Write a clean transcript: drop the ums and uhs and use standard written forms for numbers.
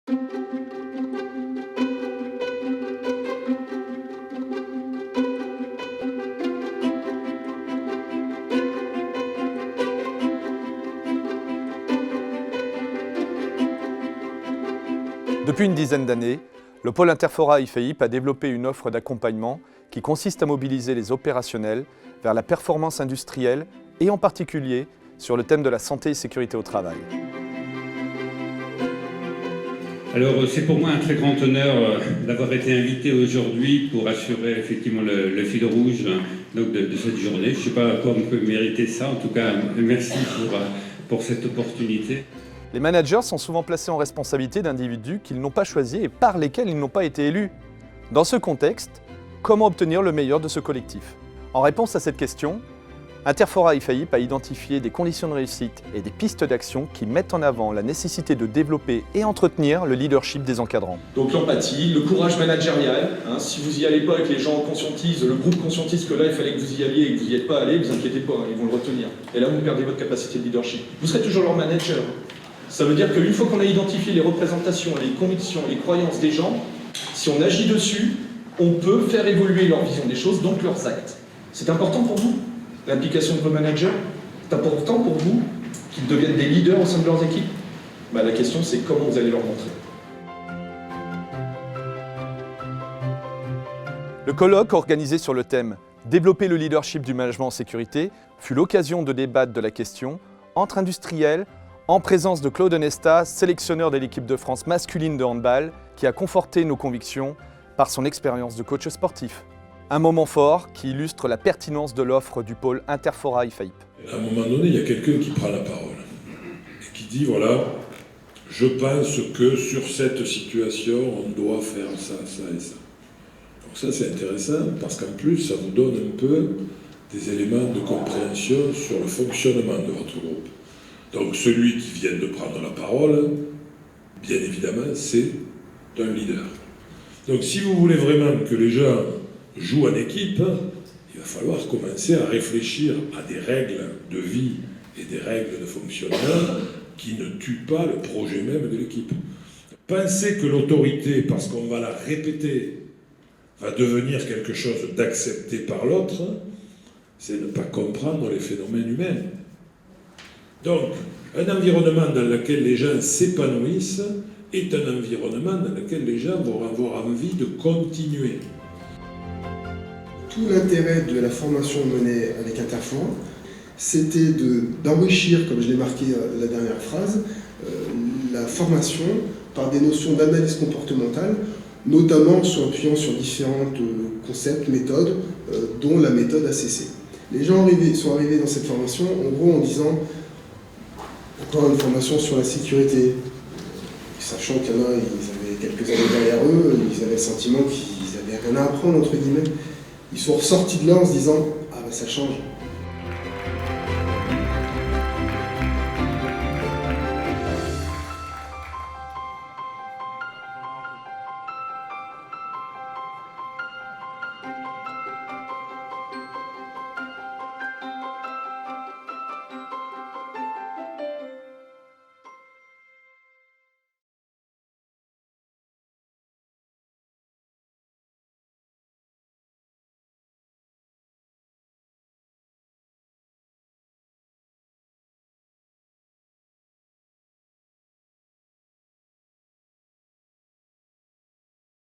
Depuis une dizaine d'années, le pôle Interfora IFEIP a développé une offre d'accompagnement qui consiste à mobiliser les opérationnels vers la performance industrielle et en particulier sur le thème de la santé et sécurité au travail. Alors c'est pour moi un très grand honneur d'avoir été invité aujourd'hui pour assurer effectivement le fil rouge donc, de cette journée. Je ne sais pas à quoi on peut mériter ça, en tout cas merci pour cette opportunité. Les managers sont souvent placés en responsabilité d'individus qu'ils n'ont pas choisis et par lesquels ils n'ont pas été élus. Dans ce contexte, comment obtenir le meilleur de ce collectif? En réponse à cette question, Interfora IFEIP a identifié des conditions de réussite et des pistes d'action qui mettent en avant la nécessité de développer et entretenir le leadership des encadrants. Donc l'empathie, le courage managérial, si vous n'y allez pas avec les gens conscientisent, le groupe conscientise que là il fallait que vous y alliez et que vous n'y êtes pas allé, vous inquiétez pas, ils vont le retenir. Et là vous perdez votre capacité de leadership. Vous serez toujours leur manager. Ça veut dire qu'une fois qu'on a identifié les représentations, les convictions, les croyances des gens, si on agit dessus, on peut faire évoluer leur vision des choses, donc leurs actes. C'est important pour vous, l'implication de vos managers? C'est important pour vous qu'ils deviennent des leaders au sein de leurs équipes? La question c'est comment vous allez leur montrer. Le colloque organisé sur le thème « Développer le leadership du management en sécurité » fut l'occasion de débattre de la question entre industriels, en présence de Claude Onesta, sélectionneur de l'équipe de France masculine de handball, qui a conforté nos convictions par son expérience de coach sportif. Un moment fort qui illustre la pertinence de l'offre du pôle Interfora IFEIP. À un moment donné, il y a quelqu'un qui prend la parole et qui dit voilà, je pense que sur cette situation, on doit faire ça, ça et ça. Donc ça c'est intéressant parce qu'en plus ça vous donne un peu des éléments de compréhension sur le fonctionnement de votre groupe. Donc celui qui vient de prendre la parole, bien évidemment, c'est un leader. Donc si vous voulez vraiment que les gens jouent en équipe, il va falloir commencer à réfléchir à des règles de vie et des règles de fonctionnement qui ne tuent pas le projet même de l'équipe. Penser que l'autorité, parce qu'on va la répéter, va devenir quelque chose d'accepté par l'autre, c'est ne pas comprendre les phénomènes humains. Donc, un environnement dans lequel les gens s'épanouissent est un environnement dans lequel les gens vont avoir envie de continuer. Tout l'intérêt de la formation menée avec Interfora, c'était d'enrichir, comme je l'ai marqué la dernière phrase, la formation par des notions d'analyse comportementale, notamment en s'appuyant sur différents concepts, méthodes, dont la méthode ACC. Les gens sont arrivés dans cette formation, en gros, en disant encore une formation sur la sécurité, sachant qu'il y en a, ils avaient quelques années derrière eux, ils avaient le sentiment qu'ils n'avaient rien à apprendre, entre guillemets. Ils sont ressortis de là en se disant « Ah ben ça change ».